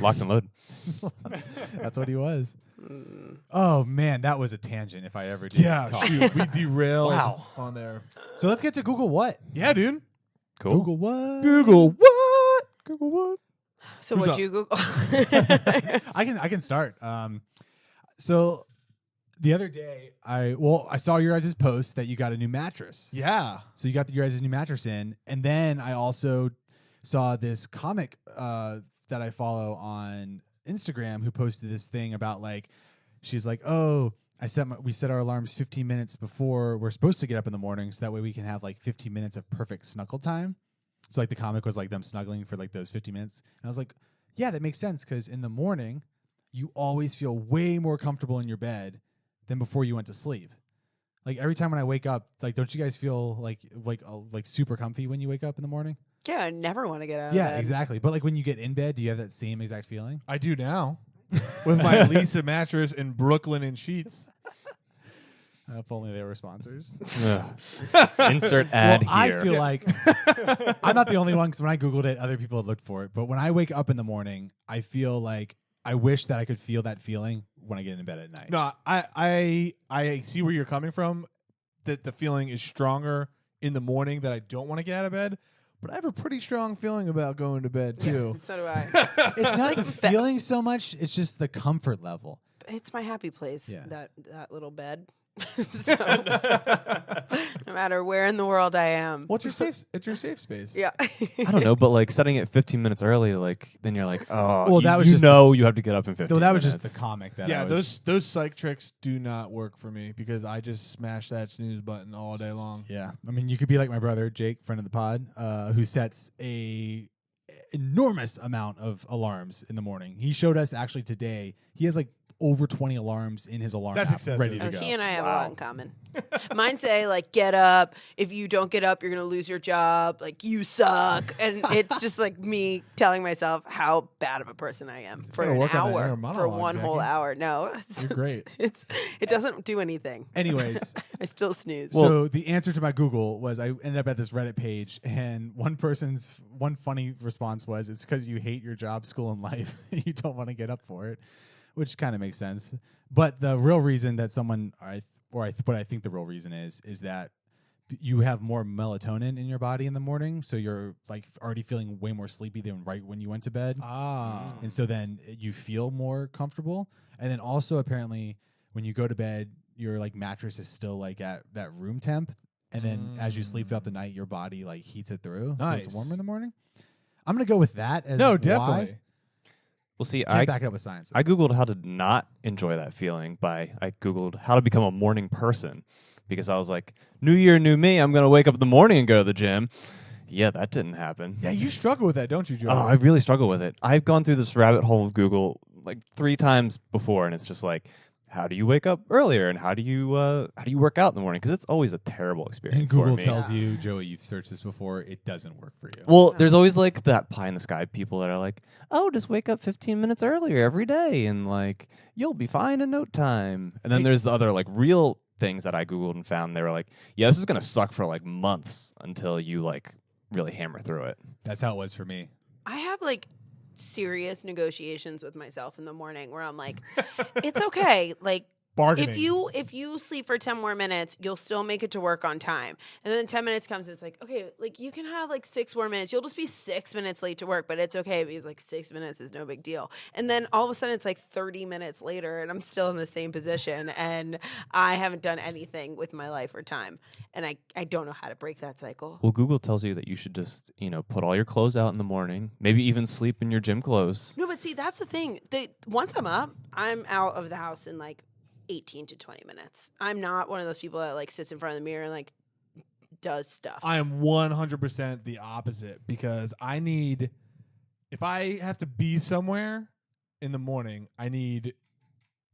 locked and loaded. That's what he was. Mm. Oh man, that was a tangent. If I ever did. Yeah. talk. Shoot, we derailed Wow. on there. So let's get to Google what? Yeah, dude. Cool. Google what? Google what? Google what? So Who's what'd up? you Google? I can start. So the other day I saw your guys' post that you got a new mattress. Yeah. So you got your guys' new mattress in, and then I also saw this comic that I follow on Instagram who posted this thing about like she's like, oh, we set our alarms 15 minutes before we're supposed to get up in the morning, so that way we can have like 15 minutes of perfect snuggle time. So like the comic was like them snuggling for like those 50 minutes, and I was like, yeah, that makes sense because in the morning you always feel way more comfortable in your bed than before you went to sleep. Like every time when I wake up, like don't you guys feel like super comfy when you wake up in the morning? Yeah, I never want to get out of Yeah, bed. exactly. But like when you get in bed, do you have that same exact feeling? I do now. With my Lisa mattress and Brooklyn and sheets. If only they were sponsors. Ugh. Insert ad Well, I here. feel like I'm not the only one because when I Googled it, other people had looked for it. But when I wake up in the morning, I feel like I wish that I could feel that feeling when I get in bed at night. No, I see where you're coming from. That the feeling is stronger in the morning that I don't want to get out of bed. But I have a pretty strong feeling about going to bed too. So do I. It's not the feeling so much, it's just the comfort level. It's my happy place. Yeah. That little bed. So, no matter where in the world I am. What's your safe? It's your safe space. Yeah. I don't know, but like setting it 15 minutes early, like then you're like, oh, Well, that was you just know you have to get up in 15 Though that was minutes. just the comic that Yeah, I was, those psych tricks do not work for me because I just smash that snooze button all day long. Yeah, I mean, you could be like my brother Jake, friend of the pod, who sets a enormous amount of alarms in the morning. He showed us actually today. He has like over 20 alarms in his alarm That's app excessive. ready to Oh, go. he and I have a lot in common. Mine say like get up. If you don't get up, you're gonna lose your job. Like you suck. And it's just like me telling myself how bad of a person I am for gotta an work on that inner hour, for monologue, one whole Jackie. hour. No, You're great. It doesn't do anything. Anyways, I still snooze. so the answer to my Google was I ended up at this Reddit page, and one funny response was, it's because you hate your job, school, and life. You don't want to get up for it, which kind of makes sense. But the real reason that what I think the real reason is that you have more melatonin in your body in the morning, so you're like already feeling way more sleepy than right when you went to bed. And so then you feel more comfortable. And then also apparently when you go to bed, your like mattress is still like at that room temp. And then as you sleep throughout the night, your body like heats it through. Nice. So it's warmer in the morning. I'm going to go with that as No, why. definitely. Well, see, Can't back it up with science. I Googled how to not enjoy that feeling I Googled how to become a morning person because I was like, new year, new me. I'm going to wake up in the morning and go to the gym. Yeah, that didn't happen. Yeah, you struggle with that, don't you, Joe? Oh, I really struggle with it. I've gone through this rabbit hole of Google like 3 times before, and it's just like, how do you wake up earlier, and how do you work out in the morning? Because it's always a terrible and experience Google for me. tells you, Joey, you've searched this before. It doesn't work for you. Well, there's always like that pie in the sky people that are like, oh, just wake up 15 minutes earlier every day, and like you'll be fine in no time. And then there's the other like real things that I Googled and found. They were like, yeah, this is gonna suck for like months until you like really hammer through it. That's how it was for me. I have like serious negotiations with myself in the morning where I'm like, it's okay. Like, Bargaining. if you sleep for 10 more minutes, you'll still make it to work on time. And then 10 minutes comes and it's like, okay, like you can have like 6 more minutes. You'll just be 6 minutes late to work, but it's okay because like 6 minutes is no big deal. And then all of a sudden it's like 30 minutes later and I'm still in the same position and I haven't done anything with my life or time. And I don't know how to break that cycle. Well, Google tells you that you should just, put all your clothes out in the morning, maybe even sleep in your gym clothes. No, but see, that's the thing. Once I'm up, I'm out of the house in like 18 to 20 minutes. I'm not one of those people that like sits in front of the mirror and like does stuff. I am 100% the opposite because if I have to be somewhere in the morning, I need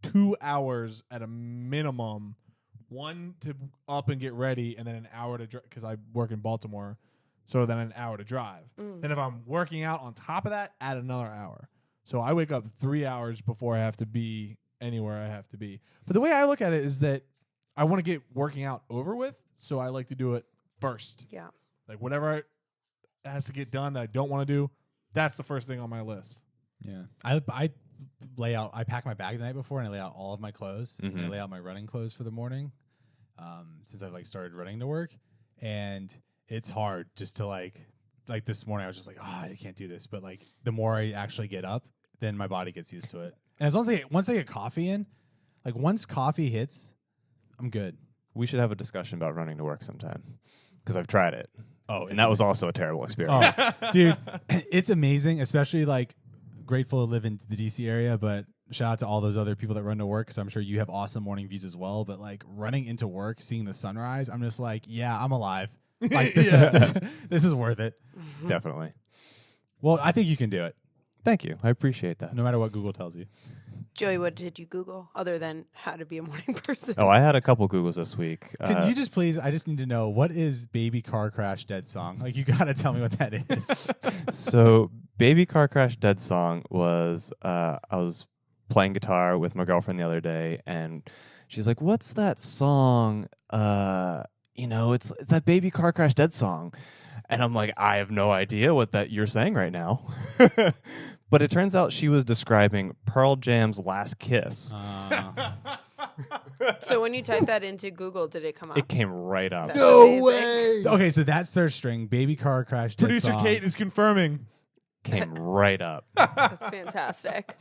2 hours at a minimum. 1 to up and get ready, and then an hour to drive because I work in Baltimore, so then an hour to drive. Then if I'm working out on top of that, add another hour. So I wake up 3 hours before I have to be anywhere I have to be. But the way I look at it is that I want to get working out over with, so I like to do it first. Yeah. Like whatever has to get done that I don't want to do, that's the first thing on my list. Yeah. I pack my bag the night before and I lay out all of my clothes. And I Mhm. lay out my running clothes for the morning. Since I've like started running to work. And it's hard just to like this morning I was just like, I can't do this. But like the more I actually get up, then my body gets used to it. And as long as once I get coffee in, like once coffee hits, I'm good. We should have a discussion about running to work sometime because I've tried it. Oh, And that was also a terrible experience. Dude, it's amazing, especially like grateful to live in the DC area, but shout out to all those other people that run to work because I'm sure you have awesome morning views as well. But like running into work, seeing the sunrise, I'm just like, yeah, I'm alive. Like this is worth it. Definitely. Well, I think you can do it, Thank you. I appreciate that. no matter what Google tells you. Joey, what did you Google other than how to be a morning person? Oh, I had a couple Googles this week. Can you just please? I just need to know, what is Baby Car Crash Dead Song? Like, you gotta tell me what that is. So, Baby Car Crash Dead Song was, I was playing guitar with my girlfriend the other day, and she's like, what's that song? It's that Baby Car Crash Dead Song. And I'm like, I have no idea what that you're saying right now. But it turns out she was describing Pearl Jam's Last Kiss. So when you type that into Google, did it come up? It came right up. That's amazing. Okay, so that search string, Baby Car Crash Dead Producer Song. Kate is confirming. Came right up. That's fantastic.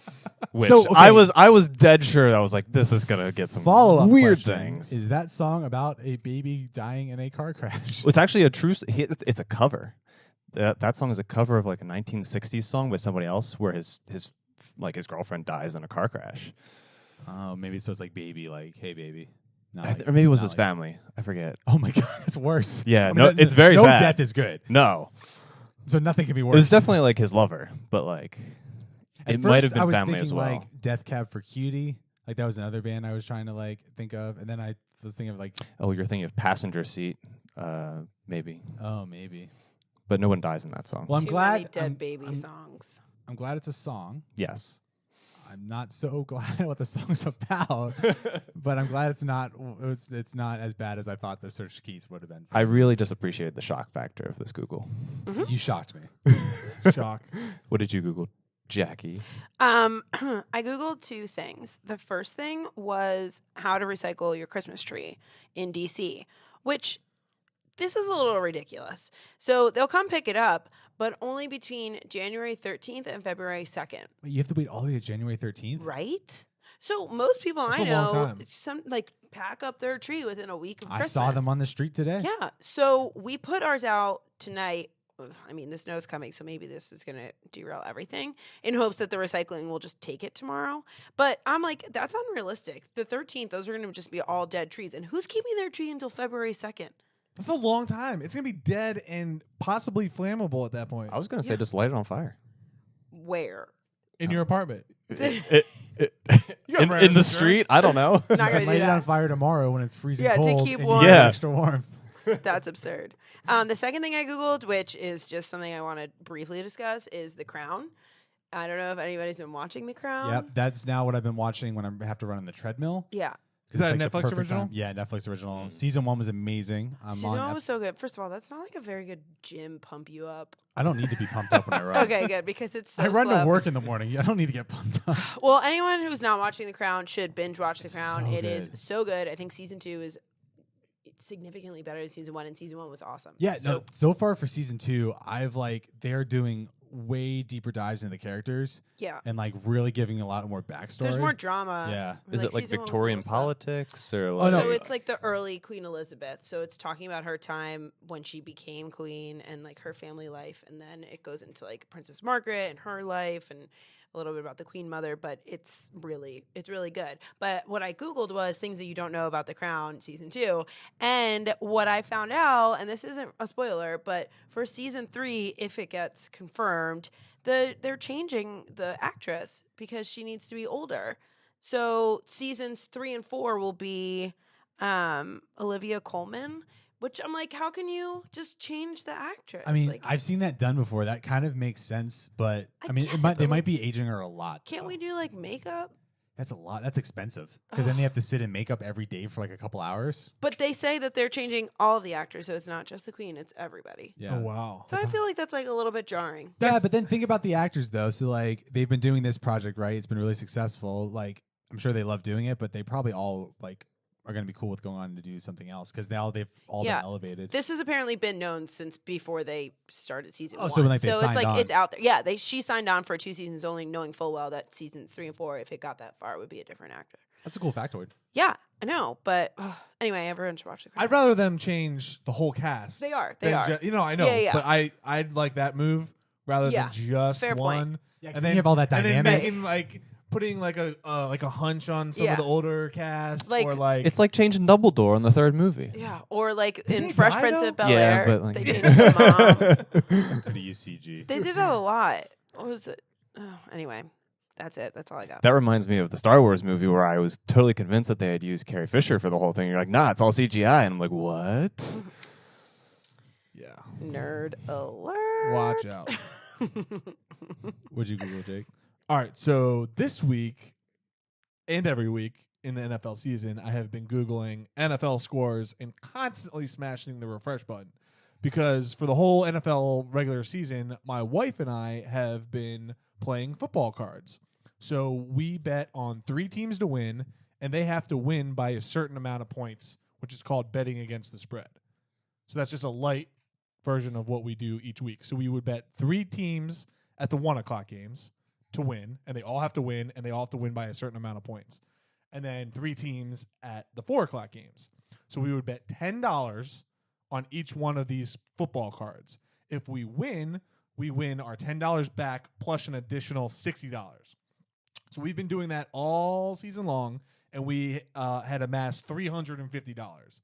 Which So, okay. I was dead sure I was like, this is gonna get some Follow-up weird question. things. Is that song about a baby dying in a car crash? It's actually a true. It's a cover. That song is a cover of like a 1960s song by somebody else, where his girlfriend dies in a car crash, Oh, maybe so it's like baby, like, hey baby. Not like- or maybe it was not his like- family. I forget. Oh my god, it's worse. Yeah, I mean, no, it's very no sad. death is good. No, So nothing can be it worse. was definitely like his lover, but like At it might have first, I been was family thinking as well. like Death Cab for Cutie. Like that was another band I was trying to like think of, and then I was thinking of like, Oh, you're thinking of Passenger Seat, maybe, oh maybe. but no one dies in that song. Well, I'm Too glad. many dead I'm- baby I'm- songs. I'm glad it's a song. Yes, I'm not so glad what the song's about, but I'm glad it's not as bad as I thought the search keys would have been. I really just appreciated the shock factor of this Google. You shocked me. Shock. What did you Google, Jackie? I Googled 2 things. The first thing was how to recycle your Christmas tree in DC, which this is a little ridiculous. So they'll come pick it up, but only between January 13th and February 2nd. Wait, you have to wait all the way to January 13th? Right? So most people That's I a long know time. some like pack up their tree within a week of I Christmas. saw them on the street today. Yeah. So we put ours out tonight. I mean, the snow's coming, so maybe this is going to derail everything in hopes that the recycling will just take it tomorrow. But I'm like, that's unrealistic. The 13th, those are going to just be all dead trees. And who's keeping their tree until February 2nd? That's a long time. It's gonna be dead and possibly flammable at that point. I was gonna say just light it on fire. Where? In your apartment. in renter's in the street? I don't know. Not going to do Light it on that. fire tomorrow when it's freezing Yeah, to cold. keep and warm. you get Yeah. extra warm. That's absurd. The second thing I Googled, which is just something I want to briefly discuss, is The Crown. I don't know if anybody's been watching The Crown. Yep, that's now what I've been watching when I have to run on the treadmill. Yeah. Is that a It's, like, the Netflix perfect original? time. Yeah, Netflix original. Season 1 was amazing. Season 1 was so good. First of all, that's not like a very good gym pump you up. I don't need to be pumped up when I run. Okay, good, because it's so I run slow. to work in the morning. I don't need to get pumped up. Well, anyone who's not watching The Crown should binge watch The It's Crown. so It is good. so good. I think season 2 is significantly better than season 1, and season 1 was awesome. Yeah, So, so far for season 2, they're doing way deeper dives into the characters yeah. and like really giving a lot more backstory. There's more drama. Yeah. Is it like season 1 was the Victorian most stuff. politics or Oh, like? no. So it's like the early Queen Elizabeth. So it's talking about her time when she became queen and like her family life, and then it goes into like Princess Margaret and her life and a little bit about the Queen Mother. But it's really good. But what I Googled was things that you don't know about The Crown season 2, and what I found out, and this isn't a spoiler, but for season 3, if it gets confirmed, they're changing the actress because she needs to be older. So seasons 3 and 4 will be Olivia Colman, which I'm like, how can you just change the actress? I mean, like, I've seen that done before. That kind of makes sense, but I I mean, get it, they but, might like, be aging her a lot. can't though. we do like makeup? That's a lot. That's expensive because then they have to sit in makeup every day for like a couple hours. But they say that they're changing all of the actors, so it's not just the Queen; it's everybody. Yeah. Oh wow. So I feel like that's like a little bit jarring. Yeah, but then think about the actors though. So like they've been doing this project, right? It's been really successful. Like I'm sure they love doing it, but they probably all like are going to be cool with going on to do something else because now they've all Yeah. been elevated. This has apparently been known since before they started season Oh, 1. so when, like, they it's signed like on. it's out there. Yeah, she signed on for 2 seasons only, knowing full well that seasons 3 and 4, if it got that far, would be a different actor. That's a cool factoid. Yeah, I know, but anyway, everyone should watch The Crown. I'd rather them change the whole cast. They are. than They are. I know. Yeah, yeah. But I'd like that move rather Yeah, than just fair point. one. Yeah, 'cause and then then you have all that And then dynamic. making like putting like a hunch on some Yeah. of the older cast, Like- or like It's like changing Dumbledore in the third movie. Yeah, or like Did in he Fresh die, Prince though? of Bel Yeah, Air, but, like- they changed the mom. Could use CG. They did it a lot. What was it? Oh, anyway, that's it. That's all I got. That reminds me of the Star Wars movie where I was totally convinced that they had used Carrie Fisher for the whole thing. You're like, nah, it's all CGI. And I'm like, what? yeah. Nerd alert. Watch out. Would you Google, Jake? All right, so this week and every week in the NFL season, I have been Googling NFL scores and constantly smashing the refresh button because for the whole NFL regular season, my wife and I have been playing football cards. So we bet on 3 teams to win, and they have to win by a certain amount of points, which is called betting against the spread. So that's just a light version of what we do each week. So we would bet 3 teams at the 1 o'clock games to win, and they all have to win, and they all have to win by a certain amount of points. And then 3 teams at the 4 o'clock games. So we would bet $10 on each one of these football cards. If we win our $10 back plus an additional $60. So we've been doing that all season long, and we had amassed $350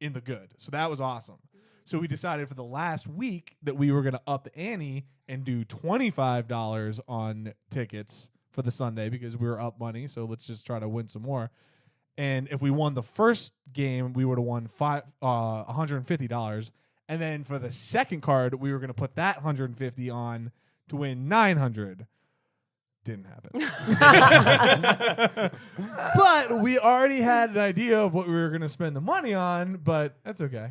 in the good. So that was awesome. So we decided for the last week that we were going to up the ante and do $25 on tickets for the Sunday because we were up money. So let's just try to win some more. And if we won the first game, we would have won $150. And then for the second card, we were going to put that $150 on to win $900. Didn't happen. But we already had an idea of what we were going to spend the money on, but that's okay.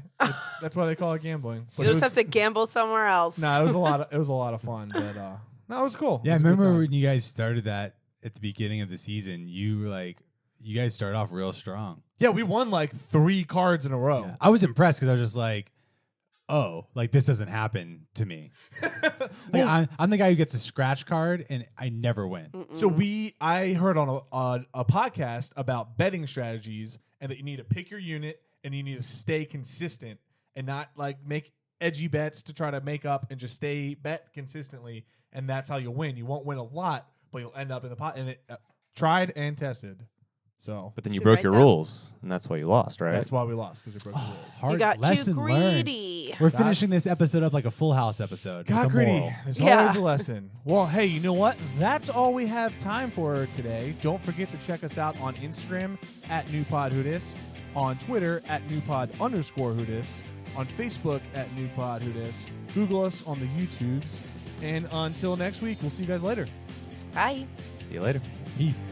That's why they call it gambling. But You it just was, have to gamble somewhere else. it was a lot of fun, but no, it was cool. Yeah, I It was a good remember time. when you guys started that at the beginning of the season. You were like, you guys started off real strong. Yeah, we won like 3 cards in a row. Yeah. I was impressed because I was just like, oh, like this doesn't happen to me. Like I'm the guy who gets a scratch card and I never win. So I heard on a podcast about betting strategies, and that you need to pick your unit and you need to stay consistent and not like make edgy bets to try to make up, and just bet consistently, and that's how you'll win. You won't win a lot, but you'll end up in the pot. And it tried and tested. So, But then you Should broke write your that. rules, and that's why you lost, right? that's why we lost, because we broke the rules. Hard You got too lesson learned. greedy. We're finishing this episode up like a Full House episode. Got with a greedy. moral. There's Yeah. always a lesson. Well, hey, you know what? That's all we have time for today. Don't forget to check us out on Instagram at NewPodWhoDis, on Twitter at NewPod_Whodis, on Facebook at NewPodWhoDis. Google us on the YouTubes. And until next week, we'll see you guys later. Bye. See you later. Peace.